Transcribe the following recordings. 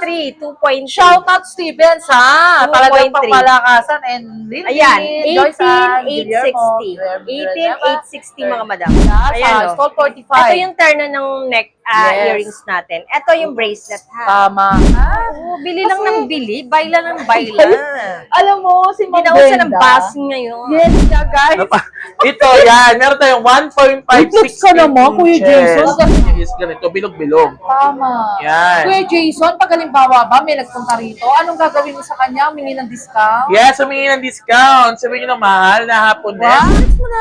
2.3, 2.3. Shout out Stevens, ha? 2.3. Talagang pangmalakasan and Lily, Ayan, Joyce, Ann, Guillermo, 18,860 mga madam. Ayan, Ayan, sa stall 45. Ito yung terno ng neck Yes. earrings natin. Ito yung bracelet, ha? Tama. Oo, bili lang ng bili, bayla ng bayla. Alam mo, si Ma'am Hindi na uso ng Brenda. basing ngayon. Yes, nga, guys. Ito, yan. Meron tayong 1.56 Witness ka naman, Kuya Jason. Is ganito, bilog-bilog. Tama. Yan. Kuya Jason, pag halimbawa ba may nagpunta rito, anong gagawin mo sa kanya? Humingi ng discount? Yes, humingi ng discount. Sabihin nyo na mahal na hapon din.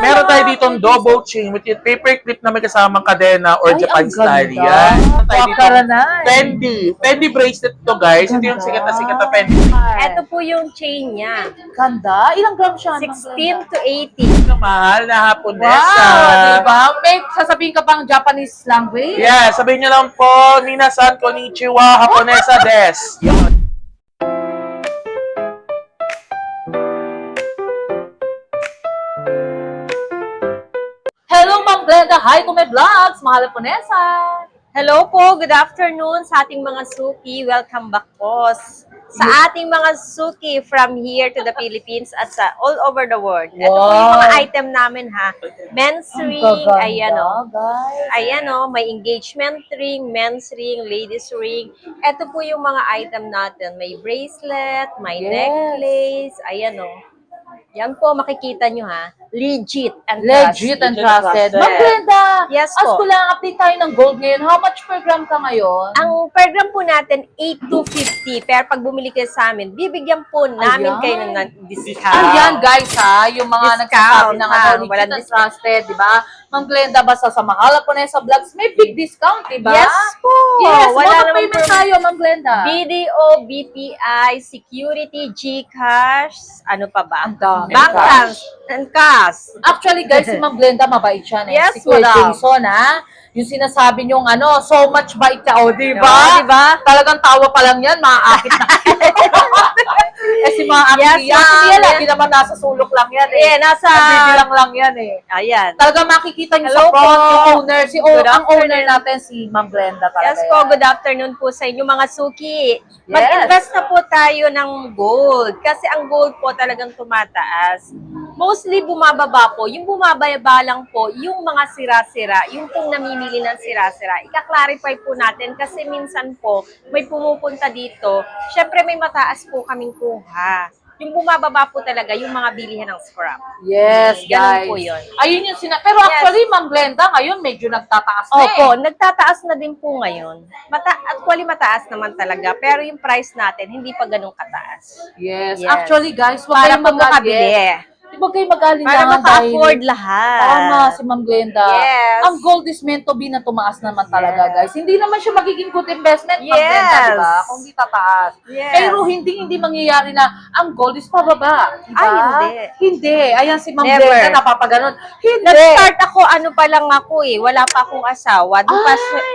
Meron tayo dito double chain with it, paper clip na may kasamang kadena or Ay, Japan ang style. ganda. Yan. Meron tayo dito Wakaranay. Fendi bracelet to, guys. Ito yung sikat na Fendi. Ito po yung chain niya. Ganda. Ilang gram siya? 16 to 18. Na mahal na hapon din. Wow, diba? May sasabihin ka bang Japanese language? Yeah, sabihin nyo lang po, Minasan, Konnichiwa, Haponesa des. Yan. Hello, Ma'am Glenda. Hi to my vlogs. Mahal po Nessa. Hello po, good afternoon sa ating mga suki. Welcome back po sa ating mga suki from here to the Philippines at sa all over the world. Ito po yung mga item namin, ha. Men's ring, ayan o. guys. Ayan o, may engagement ring, men's ring, ladies ring. Ito po yung mga item natin. May bracelet, may Yes. necklace, ayan o. Yan po, makikita nyo, ha. Legit and Legit and trusted. trusted. Ma'am Glenda, Yes as po. ko lang, update tayo ng gold ngayon. How much per gram ka ngayon? Ang per gram po natin, 8,250. Pero pag bumili kayo sa amin, bibigyan po namin Ayan. kayo ng discount. Ayan, guys, ha. Yung mga Discount, nagsasabi ng ha. legit Walang and trusted, di ba? Ma'am Glenda, basta sa Mahal po Nessa Vlogs, may big discount, di ba? Yes po. Yes, Wala wala naman payment po. tayo, Ma'am Glenda. BDO, BPI, Security, GCash, ano pa ba? Ang dami. Bank and cash. Actually, guys, si Ma'am Glenda, mabait siya. Yes, si Kuya madam. Jason, ha? Yung sinasabi niyong ano, so much bait ka, o, di Oo, ba? di ba? Talagang tawa pa lang yan, maaakit na. Eh, si Mga Yes, Aktia, ma'am. lagi naman nasa sulok lang yan, eh. Yeah, nasa... Nagbibilang lang yan, eh. Ayan. Talagang makikita niyo Hello sa front, po. yung owner, Good ang owner afternoon. natin, si Ma'am Glenda talaga. Yes po, good afternoon po sa inyo mga suki. Yes. Mag-invest na po tayo ng gold kasi ang gold po talagang tumataas. Mostly bumababa po. Yung bumababa lang po, yung mga sira-sira, yung pong namimili ng sira-sira. Ika-clarify po natin kasi minsan po may pumupunta dito. Syempre may mataas po kaming kuha. Yung bumababa po talaga, yung mga bilihan ng scrap. Yes, Ganun guys. po yun. Ayun yung Pero Yes. actually, Ma'am Glenda, ngayon medyo nagtataas na, Opo, eh. nagtataas na din po ngayon. Actually, mataas naman talaga. Pero yung price natin, hindi pa ganun kataas. Yes. Yes. Actually, guys, huwag Para kayong po makabili. Huwag kayong mag-alinlangan Para maka-afford dahil- lahat. Tama, si Ma'am Glenda. Yes. Ang gold is meant to be na tumaas naman talaga, Yes. guys. Hindi naman siya magiging good investment, Ma'am Yes. Glenda, di ba? Kung di tataas. Yes. Pero hindi mangyayari na ang gold is pababa. Di ba? Ay, hindi. Hindi. Ayan si Ma'am Never. Glenda, napapaganon. Hindi. Nag-start ako, ano pa lang ako eh. Wala pa akong asawa.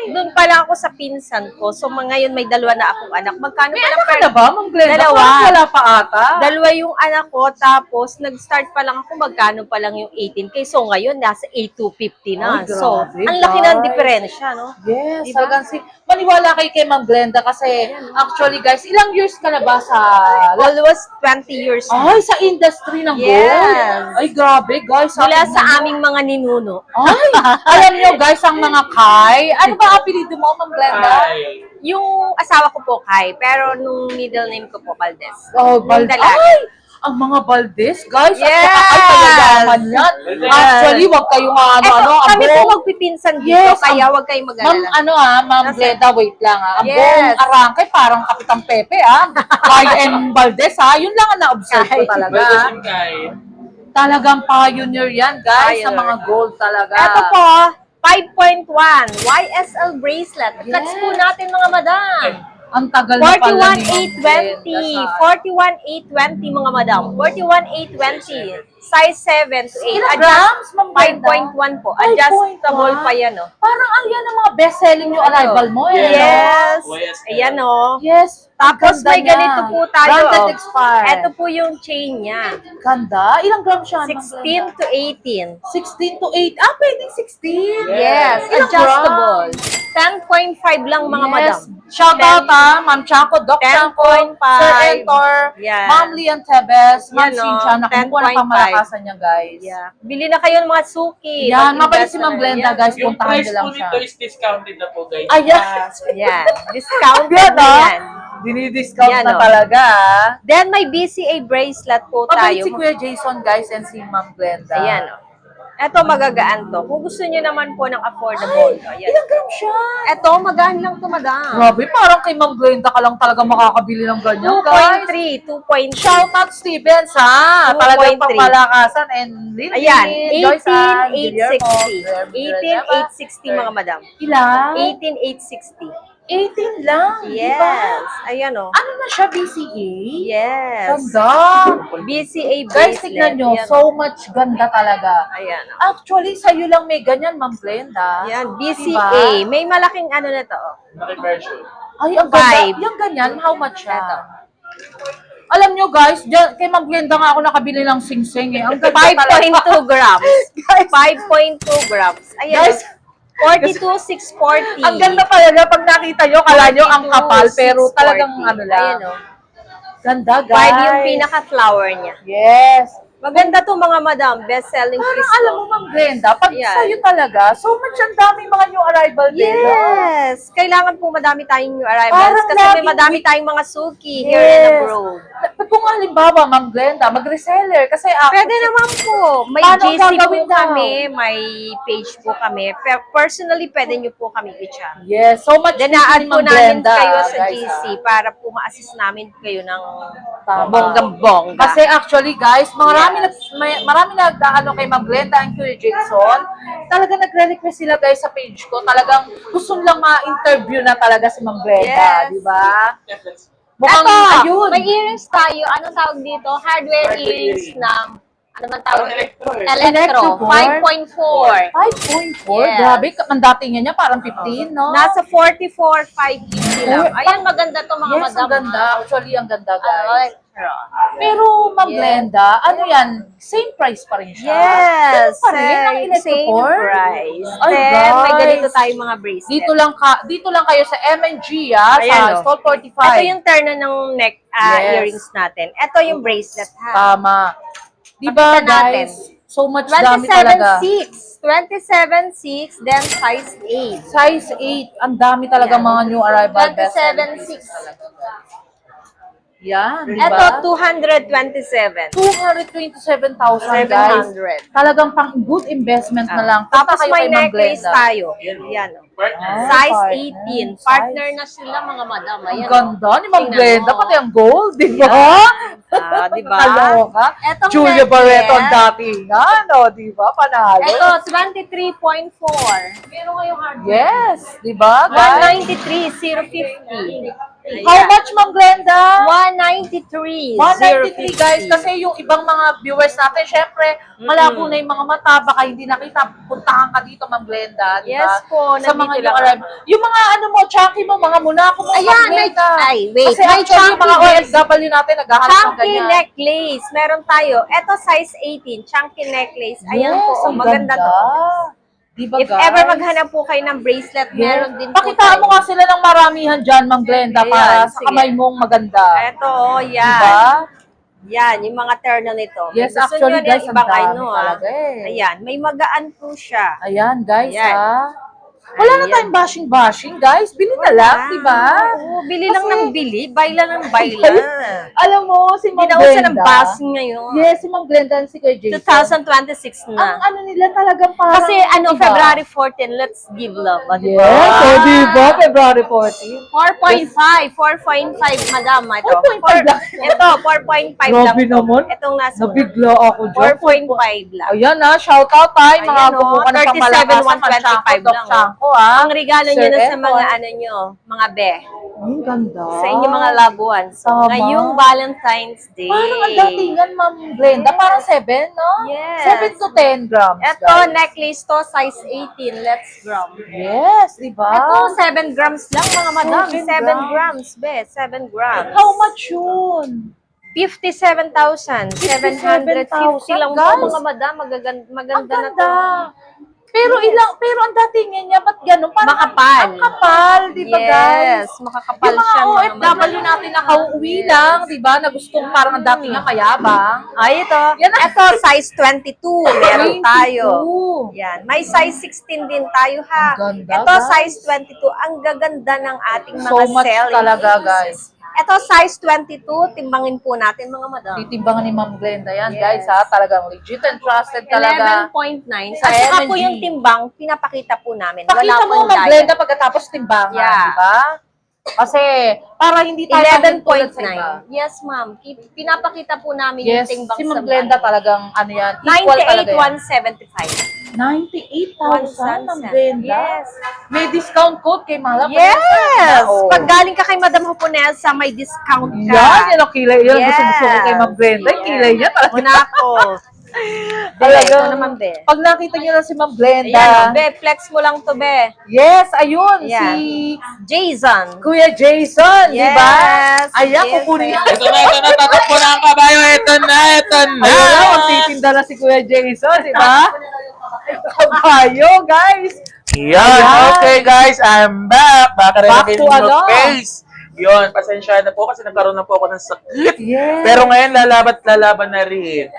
Doon pa lang ako sa pinsan ko. So, ngayon may dalawa na akong anak. Magkano May pa lang anak ka na ba, Ma'am Glenda? Dalawa. Parang wala pa ata. Dalawa yung anak ko, tapos nag-start pa lang ako, magkano pa lang yung 18K. So, ngayon, nasa 8,250 na. Ay, So, grabe, ang laki ng guys. diferensya, no? Yes, Diba? talagang maniwala kay Ma'am Glenda kasi actually guys, ilang years ka na ba sa Almost 20 years na. Ay, sa industry ng gold? Yes. Ay, grabe guys. Mula ating sa mga- aming mga ninuno. Ay, alam niyo guys, ang mga Kai. Ano ba apelido mo, Ma'am Glenda? Yung asawa ko po, Kai, pero nung middle name ko po, Valdez. Oh, Yung dalaga. Ay, ang mga Valdez, guys. Yes. At saka, ay, payayaman yan. Actually, wag kayong ano, Kami po abong. magpipinsan dito, Yes, kaya wag kayong Ma'am, mag-alala. Ma'am Glenda, wait lang Ang Yes. buong arangke, parang Kapitan Pepe, Kai and Valdez, Yun lang ang na-observe ko Kai. talaga. Talagang pioneer yan, guys, sa Pioneer. mga gold talaga. Ito po, 5.1 YSL bracelet. Touch po natin mga madam. Ang tagal na pala ni Ma'am 41,820. Glenda. 41,820 mga madam. 41,820. Size 7 to 8. Ilang grams, Ma'am Glenda? 5.1 po. Adjustable 5.1? pa yan, oh. Parang ang yan ang mga best-selling yung arrival mo, eh. Yes. YSL. Ayan, oh. Yes. Tapos Ganda may niya. ganito po tayo. Branded oh. expired. Ito po yung chain niya. Ganda. Ilang grams siya, Ma'am 16 Glenda? to 18. 16 to 8. Pwedeng 16. Yes, Ilang adjustable. grams? 10.5 lang mga madam. Shout out Ma'am Chanko, Doc Chanko, 10.5. Sir Entor, Yan. Ma'am Lian Tebes, Ma'am Yan, no? Cynthia, nakuha na 10.5. pamalakasan niya, guys. Yeah. Bili na kayo ng mga suki. Yan, Mag-invest mabalik si Ma'am na. Glenda, Yan. guys. Yung Puntahan price niyo po lang siya. nito is discounted na po, guys. Ayan. Yan. Discount Yan, na ah. yan. Dinidiscount Yan, na oh. talaga, ah. Then may BCA bracelet po Pabalik tayo. si Kuya Jason, guys, and si Ma'am Glenda. Ayan, oh. Ito magagaan to. Kung gusto niyo naman po ng affordable. Ayan. Ilang gram siya? Ito, magaan lang to, madam. Grabe, parang kay Ma'am Glenda ka lang talaga makakabili ng ganyan, guys. 2.3, 2.3. Shout out Stevens, ha? 2.3. Talagang papalakasan and Lily. Ayan, Joyce, Guillermo, 18,860. 18,860 mga madam. Ilan? 18,860. 18 lang, di ba? Yes. Ayan, oh. Ano na siya, BCA? Yes. Ganda. BCA Guys, bracelet. tignan nyo, Ayan, so much ganda talaga. Ayan, oh. Actually, sa'yo lang may ganyan, Ma'am Glenda. Ayan, Diba? BCA. May malaking ano na to. Oh. Laki version. Ay, ang ganda. Five. Yung ganyan, how much siya? Ito. Alam nyo guys, dyan, kay Ma'am Glenda nga ako nakabili ng sing-sing eh. Ang ganda 5.2 grams. Guys. 5.2 grams. Ayan. Guys, 42,640. ang ganda talaga pag nakita nyo, kala nyo ang kapal, pero 42,640. talagang ano lang. Ayan, oh. Ganda, guys. 5 yung pinaka-flower niya. Yes. Maganda to mga madam. Best-selling Parang piece alam to. mo, Ma'am Glenda, pag Ayan. sa'yo talaga, so much ang daming mga new arrival din. no? Yes! Kailangan po madami tayong new arrivals Parang kasi may laging madami tayong mga suki here and abroad. Kung halimbawa, Ma'am Glenda, mag-reseller, kasi ako, Pwede naman po. May Paano GC po gagawin daw? kami, may page po kami. Personally, pwede nyo po kami i-chat. yes, so much Then, busy na-add ni po Ma'am namin Glenda, kayo sa guys, GC ah. para po ma-assist namin kayo ng Tama. bonggang-bongga. Kasi actually, guys, marami nagdaano kay Ma'am Glenda and Kuya Jason. Talaga nagre-request sila guys sa page ko. Talagang gusto nilang ma-interview na talaga si Ma'am Glenda, Yes. di ba? Yes. Mukhang Eto, ayun. may earrings tayo. Anong tawag dito? Hardware earrings ng, ano man tawag? Parang electro eh. Electro. Electro 5.4. 5.4. Yes. Grabe, ang dating niya parang 15, no? Nasa 44.5 easy lang. Uy, Ayan, maganda to mga yes, madam. ang ganda. Actually, ang ganda, guys. Electro. Pero, Ma'am Yes. Glenda, ano yan? Same price pa rin siya? Yes, Ganun pa rin, ang electro same core? price. Ay, Then, may guys. ganito tayong mga bracelet. Dito lang kayo sa M&G, Ayan, sa oh. Stall 45. Ito yung terno ng neck Yes. earrings natin. Ito yung bracelet, ha? Tama. Diba, Pakita natin. guys? So much dami talaga. 27.6, then size 8. Size 8. Ang dami talaga Yan. mga new arrival best 27.6. Yan, Ito, diba? 227. 227,000, guys. 700. Talagang pang good investment na lang. Punta Tapos kayo may kay Ma'am necklace Glenda. tayo. Yan. Yan. oh. Partner. Size partner. 18. Partner na sila mga madam. Ang Ayan. ganda ni Ma'am Tingnan Glenda, mo. pati ang gold, di ba? Di ba? Kaloka. Etong Julia necklace. Barreto ang datingan, no? Di ba? Panalo. Ito, 23.4. Meron kayong hardware. Yes, di ba, guys? 193, 050. How much, Ma'am Glenda? 193, 193, guys. Kasi yung ibang mga viewers natin, syempre, malabo na yung mga mata, baka hindi nakita. Puntahan ka dito, Ma'am Glenda, di ba? Yes po, Sa mga nandito new lang. arrival. Yung mga ano mo, chunky mo, mga munako mo, Ayan, Ma'am may- Glenda. ay, wait, Kasi may actually, yung mga chunky OFW natin, naghahanap ng Chunky ganyan. necklace. Meron tayo. Ito, size 18. Chunky necklace. Ayan Yes, po. Oh, ang maganda ganda. to. Di ba, If guys? ever maghanap po kayo ng bracelet, meron din po Pakitaan mo nga sila ng maramihan dyan, Ma'am Glenda, Ayan, para sa sige. kamay mong maganda. Ito, oh, yan. Diba? Yan, yung mga terno nito. Yes, Gusto actually, nyo guys, ng ang ibang dami ano, talaga eh. Ayan, may magaan po siya. Ayan, guys, Ayan. Wala na Ayan. tayong bashing-bashing, guys. Bili na lang, Ah, di ba? Oo, bili lang Kasi- ng bili, bayla ng bayla. Alam mo, si Ma'am Hindi na uso Glenda. ng bashing ngayon. Yes, si Ma'am Glenda and si Kuya Jason. 2026 Ang na. ano nila talagang parang, Kasi ano, diba? February 14, let's give love. O, diba? Yes, so di ba? February 14. 4.5, madam. Ito, 4.5 lang. Ito, 4.5 lang. Grabe to. naman. Itong nasa Nabigla ako dyan. 4.5 lang. Ayan na, shout out tayo, mga Ayan, oh, kumuha ng 37, pamalakasan, 125 Manchako, Doc lang, oh. Chanko, ha? Ang regalo nyo Sir na sa Edward. mga ano nyo, mga be. Ang ganda. Sa inyong mga loved ones. So, Tama. ngayong Valentine's Day. Parang ang datingan, Ma'am Glenda. Parang 7, no? Yes. 7 to 10 grams, Ito, guys. necklace to, size 18. Let's gram. Yes, di ba? Ito, 7 grams lang mga madam. 7 7 grams, be. 7 grams. How much yun? 57,750 lang po guys. mga madam. Magaganda, Ang maganda na to. ganda. Pero ang datingan niya, ba't gano'n? Parang Makapal. Ang kapal, di ba guys? Yes, makakapal Yung mga siya. OFW natin nakauwi lang, di ba? Na gustong parang ang datingan mayabang. Ay, ito. Yan ang- Ito, size 22. Meron 22. tayo. Yan. May size 16 din tayo, ha? Ang ganda, Ito, guys. size 22. Ang gaganda ng ating mga So much selling talaga, pieces. guys. Ito, size 22. Timbangin po natin, mga madam. Titimbangan ni Ma'am Glenda yan, Yes. guys, ha? Talagang legit and trusted talaga. 11.9. Sa At saka po 7G. yung timbang, pinapakita po namin. Pakita mo, pong Ma'am diet. Glenda, pagkatapos timbangan, Yeah. di ba? Kasi, para hindi tayo tulad sa iba. 11.9. Yes, ma'am. Pinapakita po namin Yes, yung timbang si Ma'am sa Glenda bahay. talagang, ano yan, equal talaga yan. 98,175. 98,000, Ma'am Glenda? Yes. May discount code kay Mala. Yes! Oh. Pag galing ka kay Madam Hoponesa, may discount ka. Yan ang kilay. Yan ang Yes. gusto ko kay Ma'am Glenda. Yung kilay niya talaga. Una ko. Talaga. Ito naman, be. Pag nakita niyo na si Ma'am Glenda. Ayan, be. Flex mo lang to, be. Yes, ayun. Ayan. Si Jason. Kuya Jason, di ba? Yes, Ayan, Jason. kukunin niya. Ito na, tatakbo na ang kabayo. Ito na. Ayun na, magtitinda na si Kuya Jason, di ba? Kabayo, guys. Yan. Ayan. Okay, guys. I'm back. Baka rin Back to ano? face. Yun, pasensya na po kasi nagkaroon na po ako ng sakit. Yes. Pero ngayon, lalaban na rin.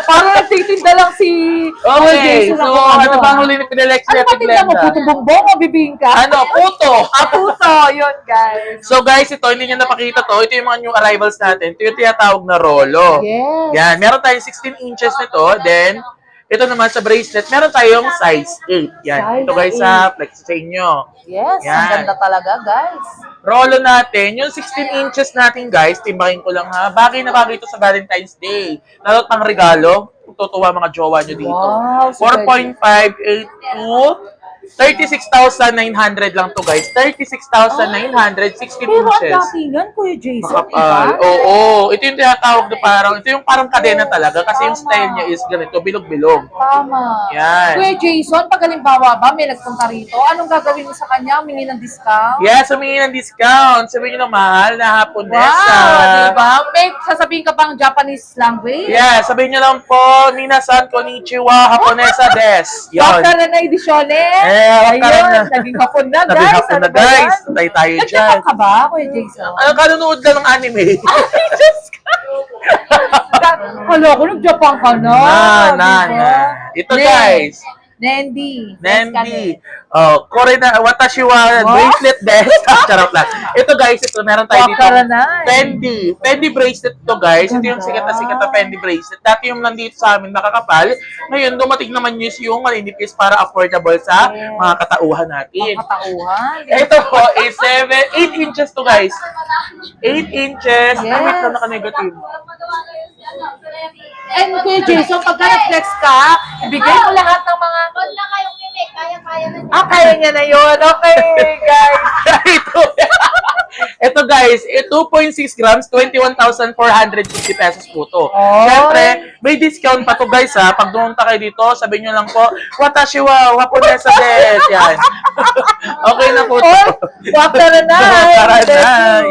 Parang nagtitinda lang si Kuya Okay, Jason. so ako, ano bang huli ni Pinelex Ano ba ni tinda mo? Glenda? Puto bumbong o bibingka? Ano, puto. Puto, yun, guys. So guys, ito, hindi nyo napakita to. Ito yung mga new arrivals natin. Ito yung tinatawag na rolo. Yes. Yan, meron tayong 16 inches nito. Then, ito naman sa bracelet, meron tayong size 8. Yan, Size ito guys sa flex sa inyo. Yes, Yan. ang ganda talaga, guys. Rolo natin, yung 16 inches natin guys, timbakin ko lang ha. Bagay na bagay ito sa Valentine's Day. Lalo't pang regalo, tutuwa mga jowa nyo dito. Wow, 4.582 36,900 lang to guys. 36,900, 16 Pero ang inches. datingan, Kuya Jason, Makapal. diba? Oo. Ito yung tinatawag na parang, ito yung parang kadena talaga kasi yung Tama. style niya is ganito, bilog-bilog. Tama. Yan. Kuya Jason, pag halimbawa ba may nagpunta rito, anong gagawin mo sa kanya? Humingi ng discount? Yes, humingi ng discount. Sabihin nyo na mahal na Haponesa. Wow, diba? May sasabihin ka pang Japanese language? Yeah, sabihin nyo lang po, Minasan, Konnichiwa, Haponesa des. Yun. Bakit na na edisyones? wag ka rin Ayun, na. naging hapon na, Naging guys. hapon Ano na, ba guys. yan? Patay tayo dyan. Nagjapan ka ba, Kuya Jason? Ano, kanunood lang ng anime. Ay, Diyos ka! Hala ko, nag-Japan ka na. diba? Ito Nen. guys. Nendi. Nendi. Oh, kore na, watashi wa Wow. bracelet des. Charot lang. Ito guys, ito meron tayo dito. Wakaranay. Fendi. Fendi bracelet to guys. Ito yung sikat na Fendi bracelet. Dati yung nandito sa amin makakapal. Ngayon, dumating naman yung maninipis para affordable sa mga katauhan natin. Katauhan. Ito po is 8 inches to guys. 8 inches. Yes. Ay, wait lang, naka-negative. And Kuya Jason, pagka nag-flex ka, ibigay mo lahat ng mga... Huwag na kayong mimik, kaya-kaya na niya. Kaya niya na yun. Okay, guys. Ito guys, 2.6 grams, 21,450 pesos po to. Oh. Siyempre, may discount pa to guys ha. Pag dumunta kayo dito, sabihin nyo lang po, watashi wa waponesa des. Yan. Okay na po to. Or, wakaranay. Tara na.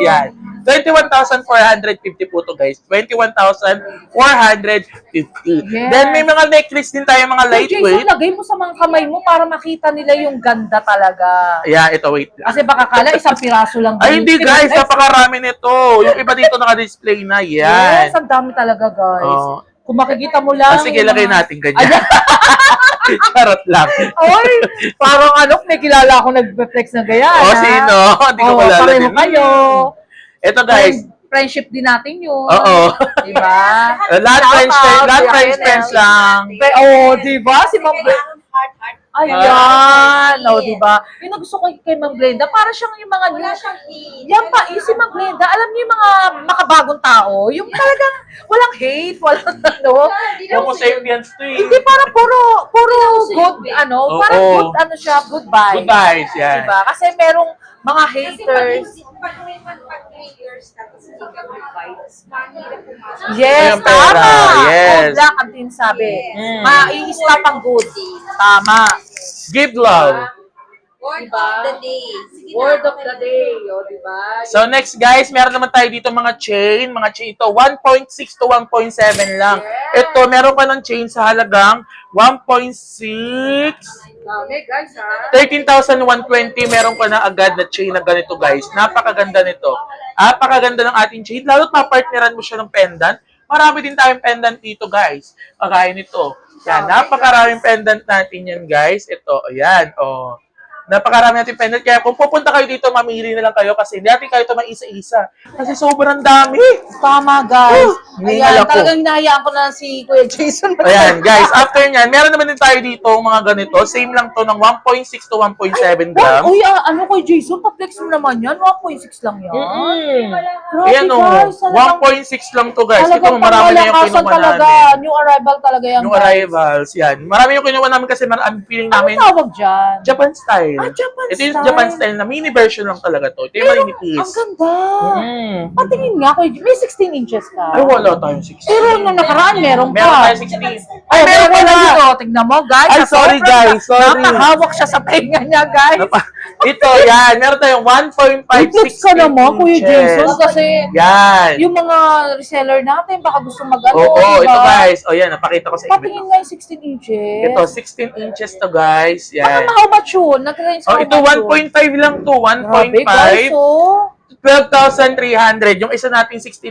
Yan. 21,450 po to guys. 21,450. Yes. Then may mga necklace din tayo, mga Kuya Jason, lightweight. lagay mo sa mga kamay mo para makita nila yung ganda talaga. Yeah, ito wait lang. Kasi baka kala isang piraso lang. Ay, hindi guys, napakarami nito. Yung iba dito naka-display na. Yes, Yan. ang dami talaga, guys. Oo. Kung makikita mo lang. Sige, yung lagay mga- natin ganyan. Charot lang. Ay, parang ano, may kilala akong nag-flex ng gaya. O, sino? Hindi ko kilala pareho din. kayo. Ito guys. Friendship din natin yun. Oo. Diba? Lahat Shout friends, out, lahat Kuya friends, Enel. friends lang. Diba? Si Ma'am Glenda. Ayan. O, diba? Yung nagusto ko kay Ma'am Glenda, para siyang yung mga Wala siyang hate. yan pa, si Ma'am Glenda, alam niyo yung mga makabagong tao, yung talagang walang hate, walang ano. Homo sapiens to eh. Hindi parang puro good, ano, Oo. parang good, ano siya, good vibes. Good vibes, yan. Diba? Kasi merong mga Kasi haters. pag haters ka, kasi hindi ka good vibes, mahirap pumasok. Yes, Yung pera, tama. yes. Good luck ang tinsabi. Mm. Ma-i-stop ang good. Tama. Give love. Word Diba? of the day. Sige na, Word of okay the na. day, diba? So next guys, meron naman tayo dito mga chain ito 1.6 to 1.7 lang. Ito, meron ka ng chain sa halagang 1.6 Dami guys ha. 13,120, meron ka na agad na chain na ganito guys. Napakaganda nito. Napakaganda ng ating chain. Lalo't mapartneran mo siya ng pendant. Marami din tayong pendant dito guys. Kagaya nito. Yan, napakaraming pendant natin yan guys. Ito, ayan, oh. Napakarami natin pendant. Kaya kung pupunta kayo dito, mamili na lang kayo kasi hindi natin kayo ito maisa-isa. Kasi sobrang dami. Tama guys. Hiningal Ayan, ako. talagang hinahayaan ko na si Kuya Jason. Ayan, guys. After nyan, meron naman din tayo dito mga ganito. Same lang to ng 1.6 to 1.7 grams. Uy, ano Kuya Jason? Pa-flex mo naman yan. 1.6 lang yan. Grabe Ayan o, guys. 1.6 lang to guys. Ito, Talagang marami na yung pangmalakasan kinuha talaga. namin. New arrival talaga yan New guys. arrivals, yan. Marami yung kinuha namin kasi ang feeling Ano namin, tawag dyan? Japan style. Ah, Japan Ito yung style. Japan style na mini version lang talaga to. Ito yung Pero, malinipis. ang ganda. Mm. Patingin nga Kuya Jason. May 16 inches ka. Ay, wala tayong 16. Pero nung nakaraan, meron pa. Meron tayong 16. Ay, meron pala! dito. Tignan mo, guys. Ay, Sa sorry, sobrang guys. Sorry. Nakahawak siya sa tenga niya, guys. Ito, yan. Meron tayong 1.56 Flex ka naman, Kuya Jason. Kasi Yan. yung mga reseller natin, baka gusto mag-ano. Oo, diba? ito guys. O yan, napakita ko sa inyo. Patingin nga yung 16 inches. Ito, 16 inches to guys. Baka Yan. how much yun? Nag-range Oh, ito 1.5 lang to. Grabe, guys, 1.5. oh. 12,300. Yung isa natin 18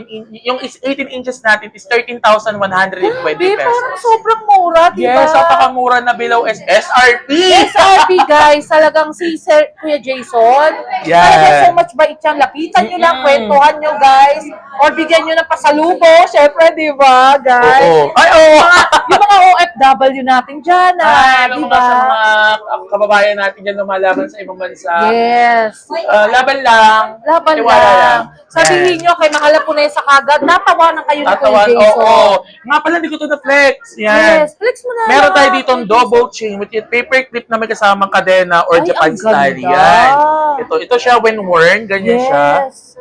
inches natin is 13,120 Grabe, pesos. parang sobrang mura, diba? Yes, napakamura na below SRP. SRP, guys. Talagang si Sir Kuya Jason. Yes. Talagang so much bait siyang. Lapitan nyo lang, kwentuhan nyo, guys. Or bigyan nyo ng pasalubo. Syempre, di ba, guys? Oo. Ay, oo. Yung mga OFW natin dyan, Ay, di ano ba? sa mga kababayan natin dyan lumalaban sa ibang bansa. Yes. Laban lang. Laban Tiwala lang. Sabihin nyo kay Mahal po na sa kagad, natawanan kayo ni Kuya Tatawan, Jason. oo. Nga pala, hindi ko ito na-flex. Yan. Yes, flex mo na. Meron tayo lang. dito double chain with yung paper clip na may kasamang kadena or Ay, Japan ang style. ganda. Yan. Ito siya when worn. Ganyan siya. Yes.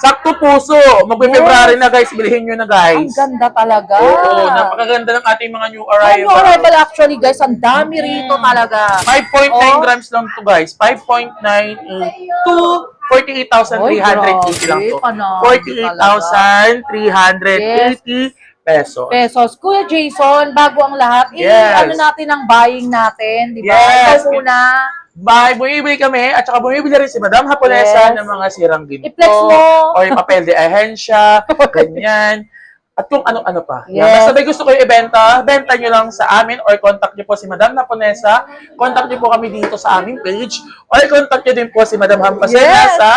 Sakto puso. Magbe-February na guys. Bilhin nyo na Ang guys. ganda talaga. Oo. Napakaganda ng ating mga new Ang arrival. new arrival actually, guys. Ang dami rito talaga. 5.9 Oh. grams lang to guys. 5.98 to 48,380 lang to. panalo 48,380 pesos. Pesos. Kuya Jason, bago ang lahat, Yes. ano natin ang buying natin, di ba? Yes. Ikaw muna. Bumibili kami at saka bumibili rin si Madam Haponesa Yes. ng mga sirang ginto. I-flex mo. O yung papel de ahensya, ganyan. At kung ano-ano pa. Yes. Basta may gusto kayo ibenta, benta nyo lang sa amin or contact nyo po si Madam Haponesa. Contact nyo po kami dito sa aming page or contact nyo din po si Madam Haponesa Yes. sa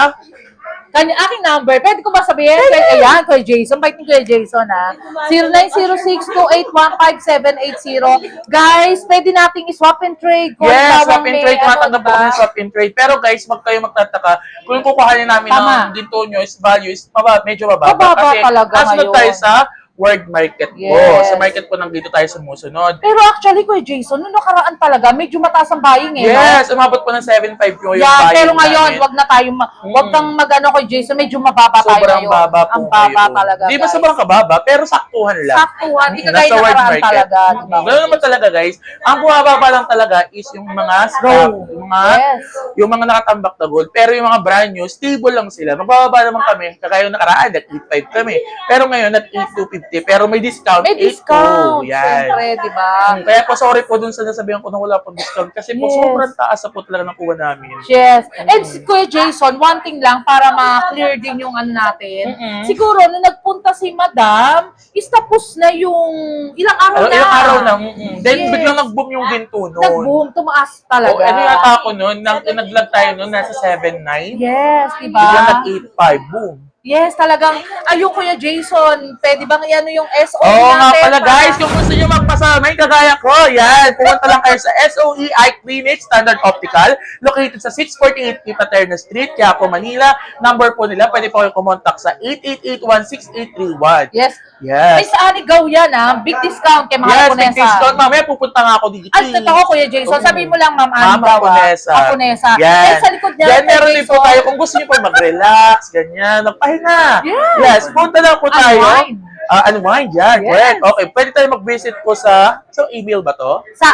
Aking number, pwede ko ba sabihin? Ayan, Kuya Jason. Bait ni Kuya Jason, ha? 0906-281-5780. Guys, pwede nating i-swap and trade. Kung Yes, halimbawa swap and may trade. Tumatanggap po diba? kami ng swap and trade. Pero guys, wag kayo magtataka. Kung yung kukuhanin namin Tama. ng ginto nyo is value is medyo mababa. Mababa Kasi talaga kasunod ngayon. tayo sa world market po. Yes. Sa market po nang dito tayo sumusunod. Pero actually, Kuya Jason, nung nakaraan talaga, medyo mataas ang buying eh. Yes, umabot po ng 7.5 yung Yeah, buying pero ngayon, namin. wag na tayo, wag kang magano kay Jason, medyo mababa tayo Sobrang ngayon. baba po Ang baba ngayon. talaga, Di ba guys. sobrang kababa, pero saktuhan lang. Saktuhan, di kagaya Nasa world nakaraan market. talaga. Diba? Ganoon naman talaga guys. Ang bumababa lang talaga is yung mga stock, Yes. yung mga nakatambak na gold. Pero yung mga brand new, stable lang sila. Magbababa naman kami. Kagaya yung nakaraan, nag-8.5 kami. Pero ngayon, nag-8.250. Pero may discount. May 8.2. discount, Yan. syempre, di ba? Kaya po, sorry po dun sa nasabihan ko na wala pong discount. Kasi po, Yes. sobrang taas na po talaga ng kuha namin. Yes. And si Kuya Jason, one thing lang para ma-clear din yung ano natin. Siguro, nung nagpunta si Madam, is tapos na yung ilang araw na. Ilang araw lang. Then, Yes. biglang nag-boom yung ginto noon. Nag-boom, tumaas talaga. Oh, ano yata ako noon? Nag-vlog tayo noon, nasa 7.9. Yes, di Biglang ba? nag-8.5. Boom. Yes, talagang, ayun Kuya Jason, pwede bang iano yung SO Oo nga natin? pala guys, kung gusto nyo magpasamay, kagaya ko, yan, pumunta lang kayo sa SOE Eye Clinic Standard Optical, located sa 648 Paterna Street, Quiapo, Manila. Number po nila, pwede po kayo kumontak sa 888-16831. Yes. Yes. May sa Anigaw yan, ha? Big discount kay Yes, Mahal big Ponesa. discount. Mamaya pupunta nga ako dito. At totoo, Kuya Jason, sabihin mo lang, Ma'am Ma'am Anigaw, Ponesa. Ponesa. Yan. Then sa likod niya, Then Kuya meron din po Jason, tayo, kung gusto niyo po mag-relax, ganyan, magpahinga. Yes. Yes, punta lang po tayo. Unwind. Unwind, yan. Yes. Correct. Okay, pwede tayo mag-visit po sa email ba to? Sa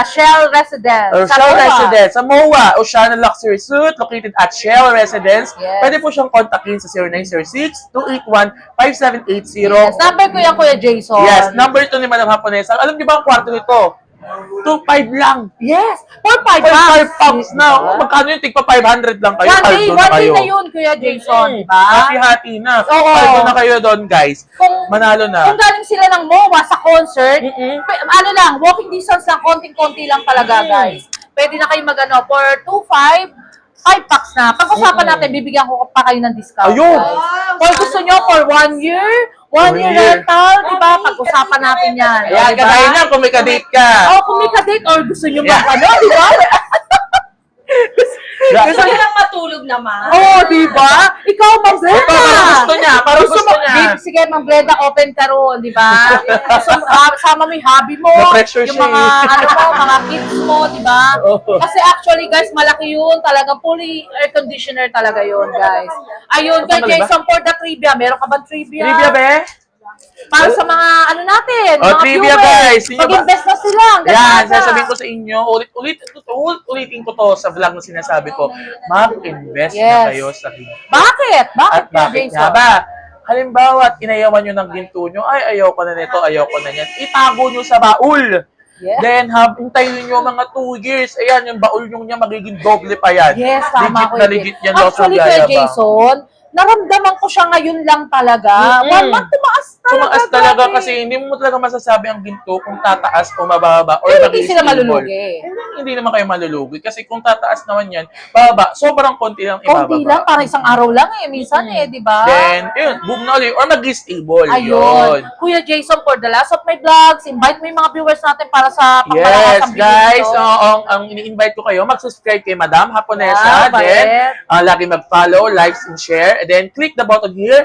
Shell Residence. Or sa Shell MOA. Residence. Sa MOA, Oceana Luxury Suite, located at Shell Residence. Yes. Pwede po siyang kontakin sa 0906-281-5780. Yes, number ko yan, Kuya Jason. Yes, number 2 ni Madam Haponesa. Alam niyo ba ang kwarto nito? 2.5 lang. Yes, 4-5 5 pounds na. Magkano yung tigpa 500 lang kayo? Paldo na One day kayo. na yun, Kuya Jason, di ba? Hati-hati na. Oo. Paldo na kayo doon, guys. Manalo na. Kung galing sila ng MOA sa concert, Mm-mm. ano lang, walking distance lang, konting-konti lang talaga, guys. Pwede na kayo mag-ano, for 2-5, 5 packs na. Pag-usapan natin, bibigyan ko pa kayo ng discount. Ayun. Guys. Kung gusto nyo for 1 year, 1 year year. rental, di ba? Pag-usapan natin yan. Ayan, Di ba? kagaya niya kung may kadate ka. Oh, kung may kadate or gusto nyo Yeah. mag-ano, di ba? Gusto niyo lang matulog naman. Oo, di ba? Ikaw, Ma'am Brenda. Ito, parang gusto niya. Parang gusto niya. Babe, sige, Ma'am Brenda, open ka roon, di ba? So, sama mo yung hobby mo, Na-pressure yung siya mga, mga kids mo, di ba? Oo. Kasi actually, guys, malaki yun. Talagang fully air conditioner talaga yun, guys. Ayun, kay Tama ba? Jason, for the trivia. Meron ka bang trivia? Trivia, be? Para sa mga, ano natin, Oh, mga trivia, viewers. guys. Trivia ba? Mag-invest na sila. Ang Yan, ganda. sasabihin ko sa inyo, ulitin ko to sa vlog na sinasabi ko, mag-invest na Yes. kayo sa ginto. Bakit? Bakit, At bakit Jason? nga ba? Halimbawa, inayawan nyo ng ginto nyo, ay, ayaw ko na nito, ayaw ko na yan. Itago nyo sa baul. Yes. Then, hintayin nyo mga 2 years. Ayan, yung baul nyo niya magiging doble pa yan. Yes, tama Legit ko na yun. legit yan. Dr. Actually, Kuya Yayabang. Jason, naramdaman ko siya ngayon lang talaga. Mm-mm. 1 month, tumaas talaga. Tumaas talaga grabe. kasi hindi mo talaga masasabi ang ginto kung tataas o mababa or Pero hindi maging sila stable. malulugi. Hindi naman kayo malulugi kasi kung tataas naman yan, bababa, sobrang konti lang ibababa. Konti lang, parang isang araw lang eh. Minsan di ba? Then, yun, boom na ulit or maging stable. Ayun. Yun. Kuya Jason, for the last of my vlogs, invite mo yung mga viewers natin para sa Yes, pangmalakasang video guys. nito. Ang ini-invite ko kayo, mag-subscribe kay Madam Haponesa. Wow, Then, bait. lagi mag-follow, likes, and share. And then, click the button here.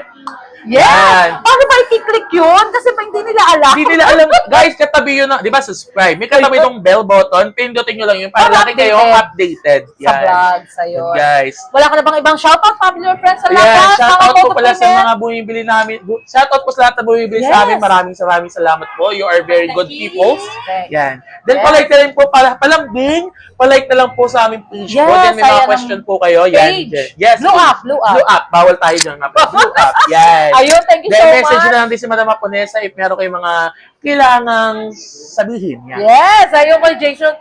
Yes! Yan. Paano ba i-click yun? Kasi pa hindi nila alam. Hindi nila alam. Guys, katabi yun, di ba, subscribe. May katabi yung bell button. Pindutin nyo lang yun para Para lagi kayo updated. Sa vlog, sa'yo. Yan, guys. Wala ka na bang ibang shoutout, family or friends sa Yeah, lahat? shoutout po pala sa mga bumibili namin. Shoutout po sa lahat na bumibili sa amin. Yes. Maraming salamat po. You are very good people. Okay. Yan. Then, Yes. palike na rin po, palambing, palike na lang po sa aming page po. Yes, Then, may mga ayan question po kayo. Yan. Page. Yes. Blue up, blue up. Blue up. Bawal tayo dyan nga. Blue up. Yan. Ayun, thank you Then, so message much. na lang din si Madam Haponesa if meron kayong mga kailangang sabihin. Yan. Yes, ayun kay Jason.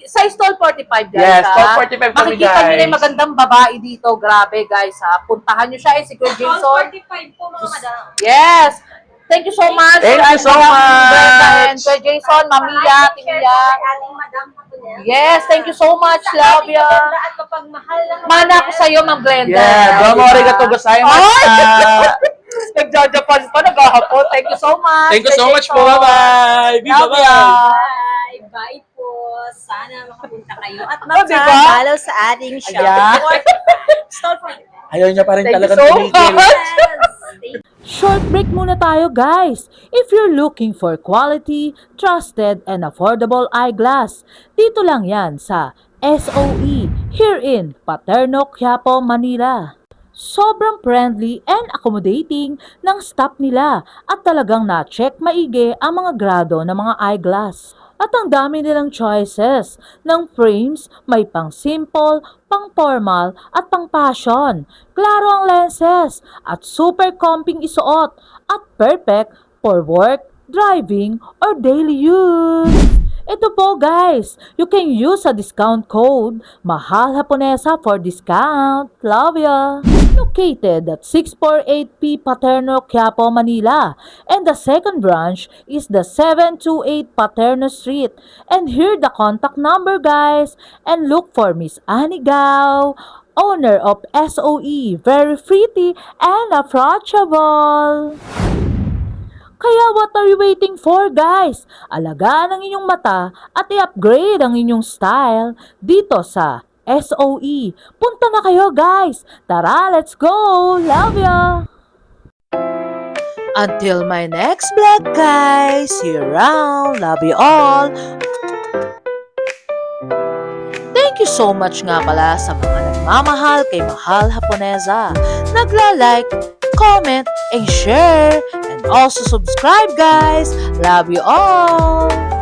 Sa stall 45, guys. Yes, ha? stall 45 kami, Makikita nyo na yung guys. magandang babae dito. Grabe, guys, ha? Puntahan nyo siya, si Kuya Jason. 45 po mga madam. Yes. Thank you so much. Thank you so Madam Brenda and much. Kuya Jason, Mamiya, Timiya. Ating madam Haponesa. Yes, thank you so much. Love ya. At kapag mahal lang. Mana ako sa'yo, Ma'am Glenda. Yeah. Domo Diba? arigatou gozaimasu. Nagja-Japan pa, naghahapon. Thank you so much. Thank you so Kuya much Jason. po. Bye-bye. Love Bye-bye. ya. Bye. Bye po. Sana makapunta kayo. At Oh, diba? magpapalo sa ating shop. Ayan. Stall 45. Ayaw niya pa rin Thank you talagang so tumigil. much. Short break muna tayo guys! If you're looking for quality, trusted, and affordable eyeglass, dito lang yan sa SOE here in Paterno, Quiapo, Manila. Sobrang friendly and accommodating ng staff nila at talagang na-check maigi ang mga grado ng mga eyeglass. At ang dami nilang choices ng frames, may pang simple, pang formal at pang fashion. Klaro ang lenses at super comping isuot at perfect for work, driving, or daily use. Ito po guys, you can use a discount code Mahal Haponesa for discount. Love ya! Located at 648P Paterno, Quiapo, Manila. And the second branch is the 728 Paterno Street. And here the contact number guys. And look for Miss Annie Gao, owner of SOE. Very pretty and approachable. Kaya what are you waiting for guys? Alagaan ang inyong mata at i-upgrade ang inyong style dito sa SOE. Punta na kayo guys! Tara, let's go! Love ya! Until my next vlog guys! See you around! Love you all! Thank you so much nga pala sa mga nagmamahal kay Mahal Haponesa. Nagla-like, comment, and share. And also subscribe guys. Love you all!